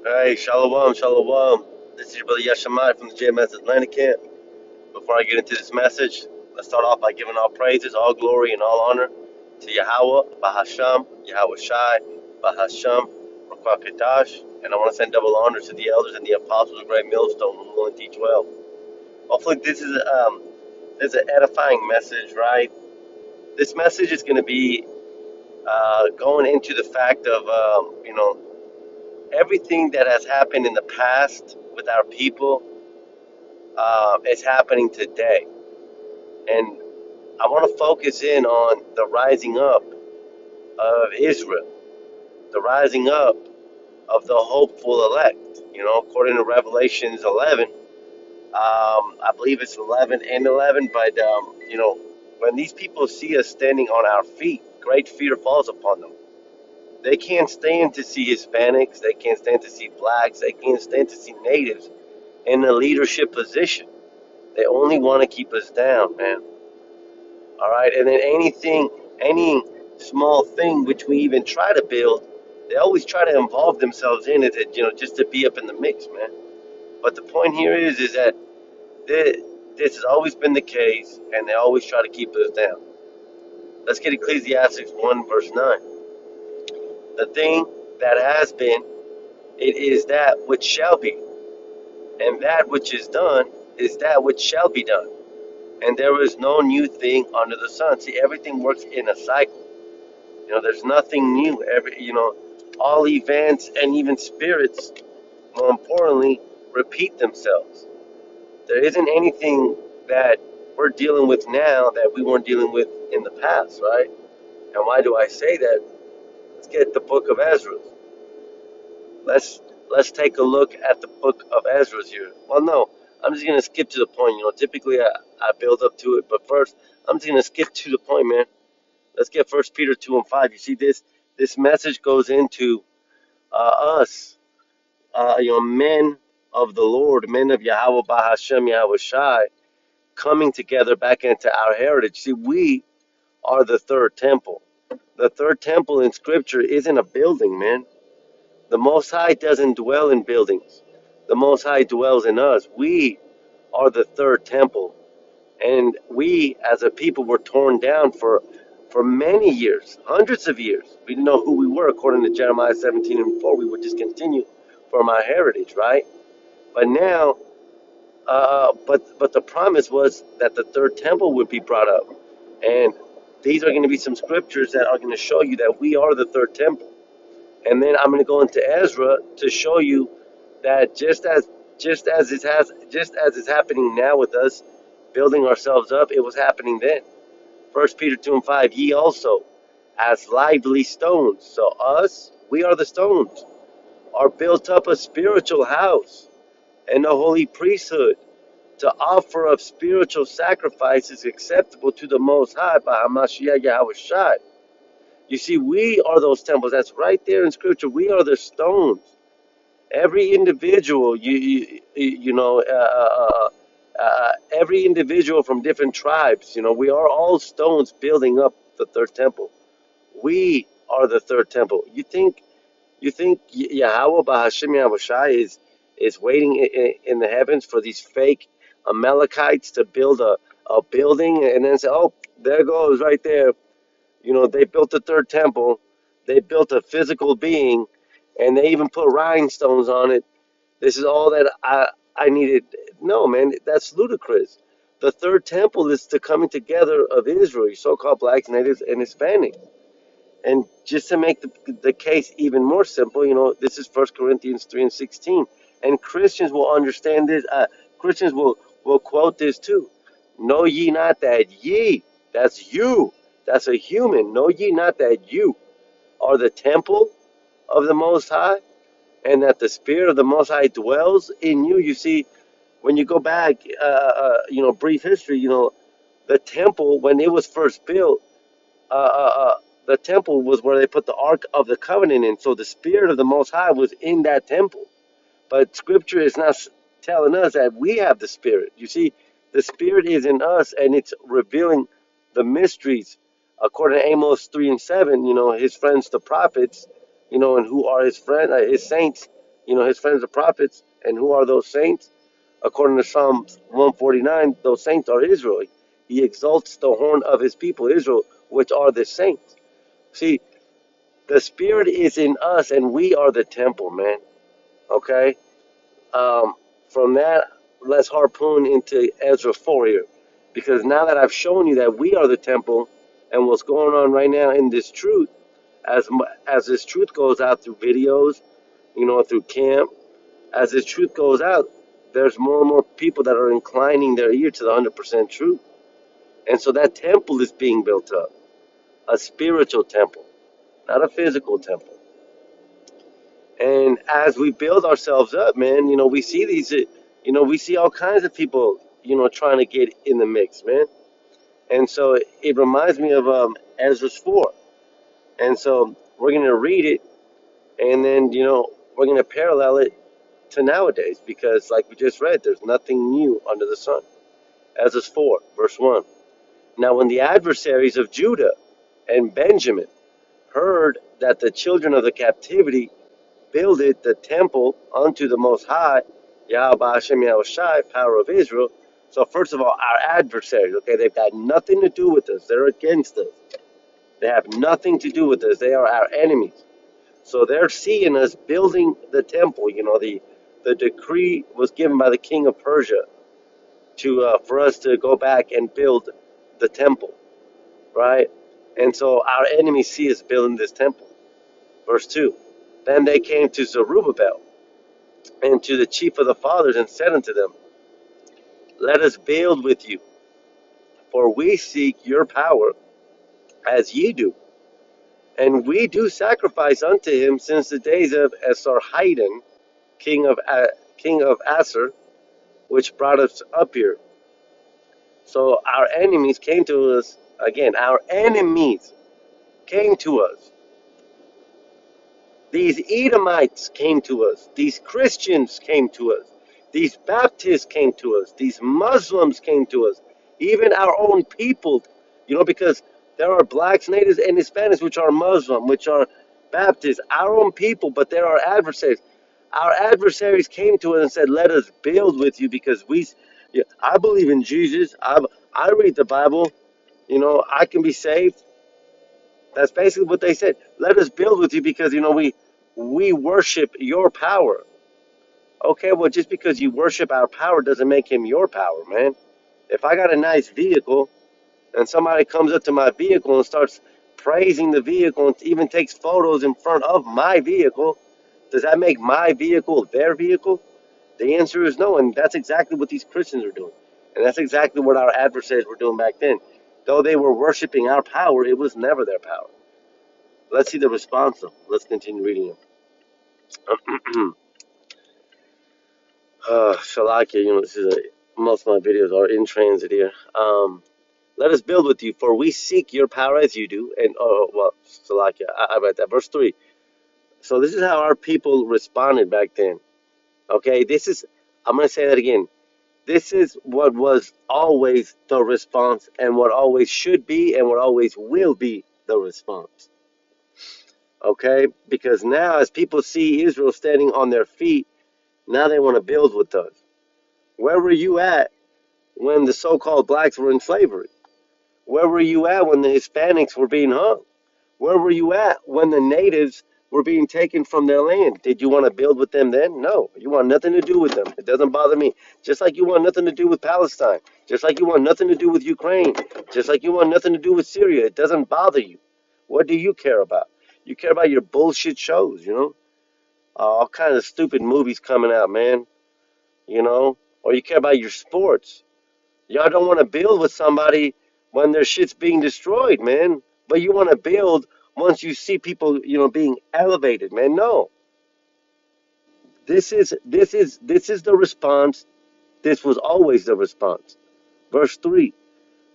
Hey, shalom, shalom. This is your brother Yashamai from the JMS Atlanta camp. Before I get into this message, let's start off by giving all praises, all glory, and all honor to Yahweh, Bahasham, Yahweh Shai, Bahasham, Rakakadash. And I want to send double honor to the elders and the apostles of Great Millstone who will and teach well. Hopefully, this is an edifying message, right? This message is going to be going into the fact of, everything that has happened in the past with our people is happening today. And I want to focus in on the rising up of Israel, the rising up of the hopeful elect. According to Revelations 11, I believe it's 11 and 11, but, when these people see us standing on our feet, great fear falls upon them. They can't stand to see Hispanics, they can't stand to see blacks, they can't stand to see natives in a leadership position. They only want to keep us down, man. All right, and then any small thing which we even try to build, they always try to involve themselves in it, just to be up in the mix, man. But the point here is that this has always been the case, and they always try to keep us down. Let's get Ecclesiastes 1 verse 9. The thing that has been, it is that which shall be, and that which is done is that which shall be done. And there is no new thing under the sun. See, everything works in a cycle. There's nothing new. All events and even spirits, more importantly, repeat themselves. There isn't anything that we're dealing with now that we weren't dealing with in the past, right? And why do I say that? Let's get the book of Ezra. Let's take a look at the book of Ezra here. Well, no, I'm just gonna skip to the point. Typically I build up to it, but first I'm just gonna skip to the point, man. Let's get First Peter 2 and 5. You see, this message goes into us, men of the Lord, men of Yahweh Bahashem Yahweh Shai, coming together back into our heritage. See, we are the third temple. The third temple in Scripture isn't a building, man. The Most High doesn't dwell in buildings. The Most High dwells in us. We are the third temple. And we, as a people, were torn down for many years, hundreds of years. We didn't know who we were. According to Jeremiah 17 and 4, we would just continue from our heritage, right? But now, but the promise was that the third temple would be brought up. And these are going to be some scriptures that are going to show you that we are the third temple. And then I'm going to go into Ezra to show you that just as it's happening now with us building ourselves up, it was happening then. First Peter 2 and 5, ye also, as lively stones. So us, we are the stones, are built up a spiritual house and a holy priesthood to offer up spiritual sacrifices acceptable to the Most High by Hamashiach Yahweh Shai. You see, we are those temples. That's right there in Scripture. We are the stones. Every individual, every individual from different tribes, we are all stones building up the third temple. We are the third temple. You think Yahweh Bahashim Yahweh Shai is waiting in the heavens for these fake Amalekites to build a building and then say, oh, there goes right there. They built the third temple. They built a physical being, and they even put rhinestones on it. This is all that I needed. No, man, that's ludicrous. The third temple is the coming together of Israel, so-called blacks, natives, and Hispanics. And just to make the case even more simple, this is 1 Corinthians 3 and 16. And Christians will understand this. Christians will quote this too. Know ye not that ye, that's you, that's a human, know ye not that you are the temple of the Most High, and that the Spirit of the Most High dwells in you? You see, when you go back, brief history, the temple, when it was first built, uh, uh, uh, the temple was where they put the Ark of the Covenant in. So the Spirit of the Most High was in that temple. But Scripture is not telling us that we have the Spirit. You see, the Spirit is in us, and it's revealing the mysteries. According to Amos 3 and 7, his friends, the prophets, and who are his friends, his saints, his friends the prophets. And who are those saints? According to Psalms 149, those saints are Israel. He exalts the horn of his people, Israel, which are the saints. See, the Spirit is in us, and we are the temple, man. Okay? Um, from that, let's harpoon into Ezra 4 here. Because now that I've shown you that we are the temple, and what's going on right now in this truth, as this truth goes out through videos, through camp, as this truth goes out, there's more and more people that are inclining their ear to the 100% truth. And so that temple is being built up, a spiritual temple, not a physical temple. And as we build ourselves up, man, we see we see all kinds of people, trying to get in the mix, man. And so it reminds me of Ezra 4. And so we're going to read it, and then, we're going to parallel it to nowadays, because like we just read, there's nothing new under the sun. Ezra 4, verse 1. Now when the adversaries of Judah and Benjamin heard that the children of the captivity builded the temple unto the Most High, Yahweh Hashem Yahushai, power of Israel. So first of all, our adversaries, okay, they've got nothing to do with us. They're against us. They have nothing to do with us. They are our enemies. So they're seeing us building the temple. The decree was given by the king of Persia for us to go back and build the temple, right? And so our enemies see us building this temple. Verse 2. Then they came to Zerubbabel and to the chief of the fathers and said unto them, let us build with you, for we seek your power as ye do. And we do sacrifice unto him since the days of Esarhaddon, king of Assur, which brought us up here. So our enemies came to us, again, our enemies came to us. These Edomites came to us. These Christians came to us. These Baptists came to us. These Muslims came to us. Even our own people, because there are blacks, natives, and Hispanics, which are Muslim, which are Baptists, our own people, but there are adversaries. Our adversaries came to us and said, let us build with you, because I believe in Jesus. I read the Bible. I can be saved. That's basically what they said. Let us build with you because, we worship your power. Okay, well, just because you worship our power doesn't make him your power, man. If I got a nice vehicle and somebody comes up to my vehicle and starts praising the vehicle and even takes photos in front of my vehicle, does that make my vehicle their vehicle? The answer is no, and that's exactly what these Christians are doing. And that's exactly what our adversaries were doing back then. Though they were worshiping our power, it was never their power. Let's see the response, though. Let's continue reading it. Shalakia, most of my videos are in transit here. Let us build with you, for we seek your power as you do. And, Shalakia, I read that. Verse 3. So this is how our people responded back then. Okay, I'm going to say that again. This is what was always the response, and what always should be, and what always will be the response. Okay, because now as people see Israel standing on their feet, now they want to build with us. Where were you at when the so-called blacks were in slavery? Where were you at when the Hispanics were being hung? Where were you at when the natives were being taken from their land? Did you want to build with them then? No, you want nothing to do with them. It doesn't bother me. Just like you want nothing to do with Palestine. Just like you want nothing to do with Ukraine. Just like you want nothing to do with Syria. It doesn't bother you. What do you care about? You care about your bullshit shows, all kinds of stupid movies coming out, man. Or you care about your sports. Y'all don't want to build with somebody when their shit's being destroyed, man. But you want to build once you see people, being elevated, man. No. This is the response. This was always the response. Verse 3.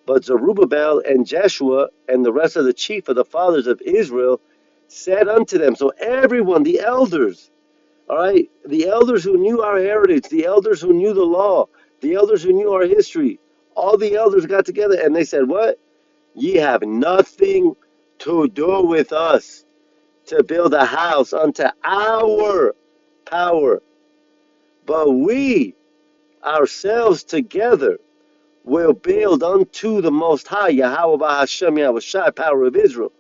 But Zerubbabel and Jeshua and the rest of the chief of the fathers of Israel said unto them, so everyone, the elders, all right, the elders who knew our heritage, the elders who knew the law, the elders who knew our history, all the elders got together and they said, what? Ye have nothing to do with us to build a house unto our power, but we ourselves together will build unto the Most High, Yahweh Bahashem Yahushai, power of Israel,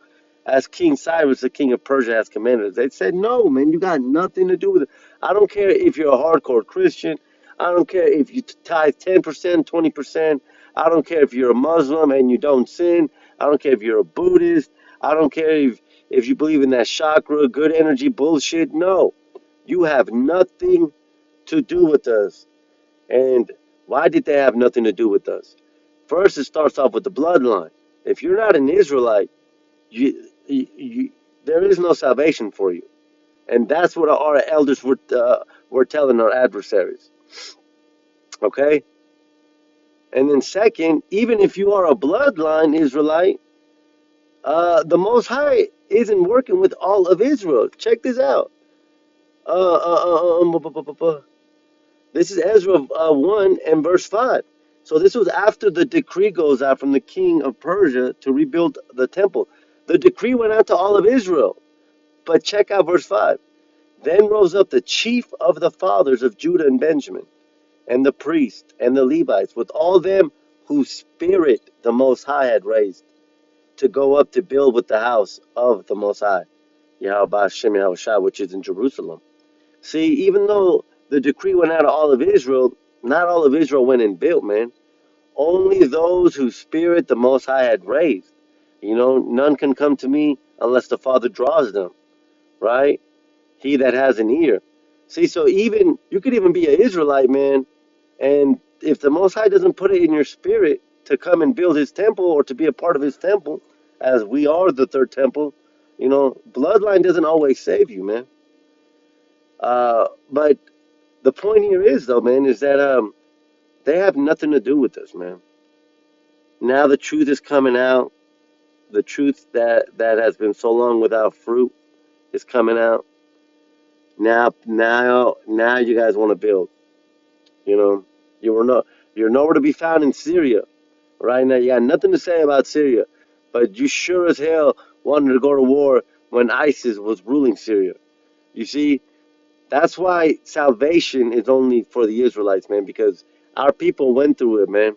as King Cyrus, the king of Persia, has commanded us. They said, no, man, you got nothing to do with it. I don't care if you're a hardcore Christian. I don't care if you tithe 10%, 20%. I don't care if you're a Muslim and you don't sin. I don't care if you're a Buddhist. I don't care if you believe in that chakra, good energy bullshit. No, you have nothing to do with us. And why did they have nothing to do with us? First, it starts off with the bloodline. If you're not an Israelite, there is no salvation for you. And that's what our elders were telling our adversaries. Okay? And then second, even if you are a bloodline Israelite, the Most High isn't working with all of Israel. Check this out. This is Ezra 1 and verse 5. So this was after the decree goes out from the king of Persia to rebuild the temple. The decree went out to all of Israel. But check out verse 5. Then rose up the chief of the fathers of Judah and Benjamin, and the priests and the Levites, with all them whose spirit the Most High had raised, to go up to build with the house of the Most High, Yahweh Shem Yahushua, which is in Jerusalem. See, even though the decree went out to all of Israel, not all of Israel went and built, man. Only those whose spirit the Most High had raised. You know, none can come to me unless the Father draws them, right? He that has an ear. See, so even you could even be an Israelite, man, and if the Most High doesn't put it in your spirit to come and build His temple or to be a part of His temple, as we are the third temple, you know, bloodline doesn't always save you, man. But the point here is, though, man, is that they have nothing to do with this, man. Now the truth is coming out. The truth that has been so long without fruit is coming out. Now you guys want to build. You know, you're nowhere to be found in Syria right now. You got nothing to say about Syria, but you sure as hell wanted to go to war when ISIS was ruling Syria. You see, that's why salvation is only for the Israelites, man, because our people went through it, man.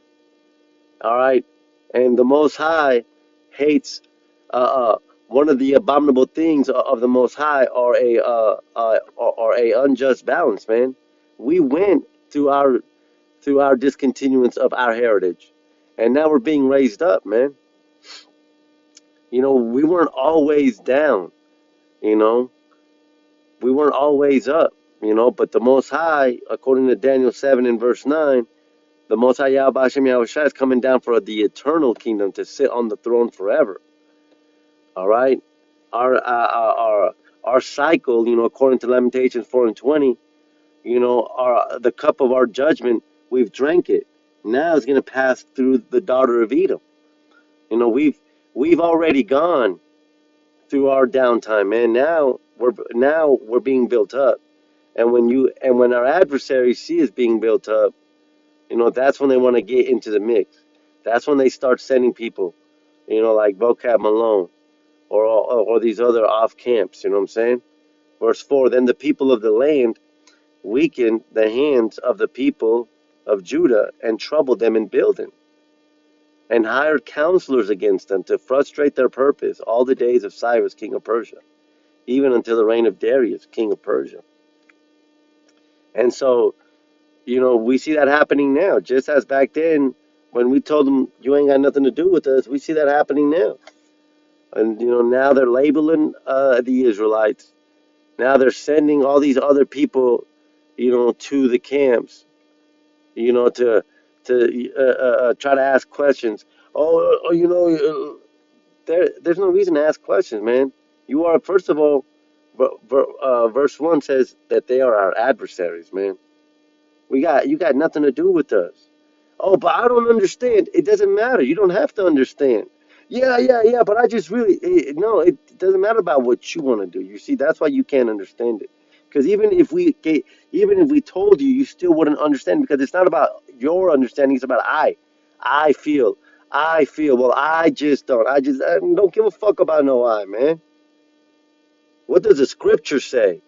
All right, and the Most High hates. One of the abominable things of the Most High are a unjust balance, man. We went through our discontinuance of our heritage, and now we're being raised up, man. You know, we weren't always down. You know, we weren't always up. You know, but the Most High, according to Daniel 7 and verse 9, the Most High Yahweh Hashem Yahushua is coming down for the eternal kingdom to sit on the throne forever. All right, our cycle, you know, according to Lamentations 4 and 20, you know, the cup of our judgment, we've drank it. Now it's going to pass through the daughter of Edom. You know, we've already gone through our downtime, man. Now we're being built up, and when our adversaries see us being built up, you know, that's when they want to get into the mix. That's when they start sending people, you know, like Vocab Malone or these other off camps. You know what I'm saying? Verse 4: Then the people of the land weakened the hands of the people of Judah and troubled them in building, and hired counselors against them to frustrate their purpose all the days of Cyrus, king of Persia, even until the reign of Darius, king of Persia. And so, you know, we see that happening now, just as back then when we told them you ain't got nothing to do with us. We see that happening now, and you know, now they're labeling the Israelites. Now they're sending all these other people, you know, to the camps, you know, to try to ask questions. You know, there's no reason to ask questions, man. You are, first of all, verse 1 says that they are our adversaries, man. You got nothing to do with us. Oh, but I don't understand. It doesn't matter. You don't have to understand. Yeah. But I just really no. It doesn't matter about what you want to do. You see, that's why you can't understand it. Because even if we told you, you still wouldn't understand. Because it's not about your understanding. It's about I. I feel. I feel. Well, I just don't. I don't give a fuck about no I, man. What does the scripture say?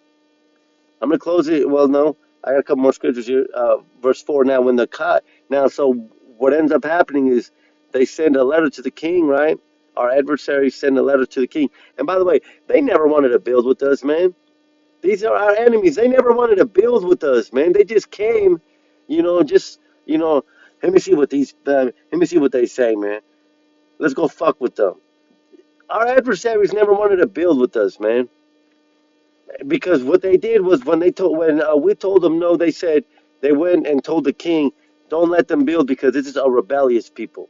I'm gonna close it. Well, no, I got a couple more scriptures here. Verse 4. Now, when the now, so what ends up happening is they send a letter to the king, right? Our adversaries send a letter to the king. And by the way, they never wanted to build with us, man. These are our enemies. They never wanted to build with us, man. They just came, just Let me see what let me see what they say, man. Let's go fuck with them. Our adversaries never wanted to build with us, man. Because what they did was when we told them no, they said they went and told the king, don't let them build because this is a rebellious people.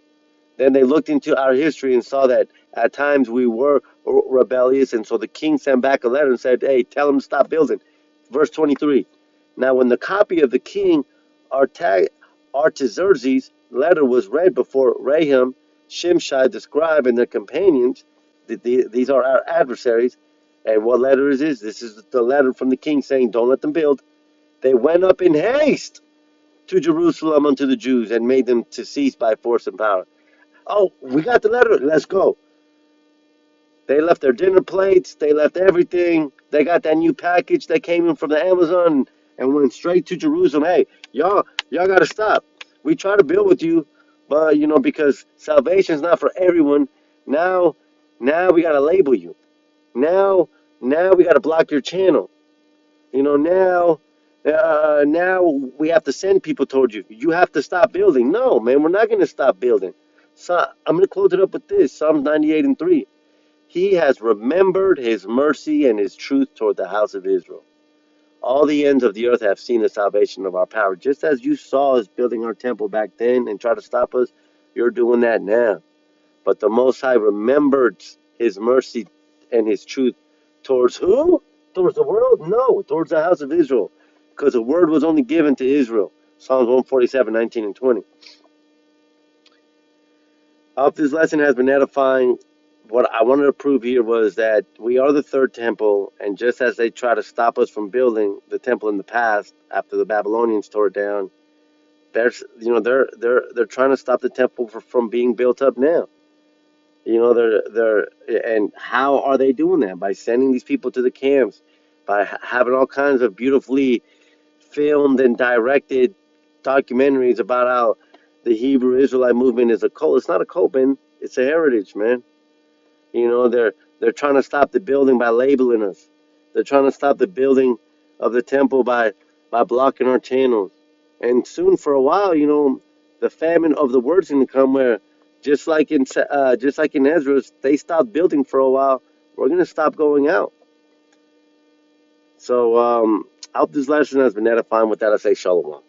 Then they looked into our history and saw that at times we were rebellious, and so the king sent back a letter and said, hey, tell them to stop building. Verse 23. Now, when the copy of the king Artaxerxes' letter was read before Raham, Shimshai the scribe, and their companions, these are our adversaries. And what letter is this? This is the letter from the king saying, don't let them build. They went up in haste to Jerusalem unto the Jews and made them to cease by force and power. Oh, we got the letter. Let's go. They left their dinner plates. They left everything. They got that new package that came in from the Amazon and went straight to Jerusalem. Hey, y'all got to stop. We try to build with you, but because salvation is not for everyone. Now, now we got to label you. Now we got to block your channel. Now we have to send people towards you. You have to stop building. No, man, we're not going to stop building. So I'm going to close it up with this Psalms 98 and 3. He has remembered his mercy and his truth toward the house of Israel. All the ends of the earth have seen the salvation of our power. Just as you saw us building our temple back then and try to stop us, you're doing that now. But the Most High remembered his mercy and his truth towards who? Towards the world? No, towards the house of Israel. Because the word was only given to Israel. Psalms 147, 19 and 20. I hope this lesson has been edifying. What I wanted to prove here was that we are the third temple, and just as they try to stop us from building the temple in the past, after the Babylonians tore it down, they're trying to stop the temple from being built up now. And how are they doing that? By sending these people to the camps, by having all kinds of beautifully filmed and directed documentaries about how the Hebrew Israelite movement is a cult. It's not a cult, man. It's a heritage, man. They're trying to stop the building by labeling us. They're trying to stop the building of the temple by blocking our channels. And soon, for a while, the famine of the word's going to come where, just like in Ezra, they stopped building for a while. We're going to stop going out. So I hope this lesson has been edifying. With that, I say shalom.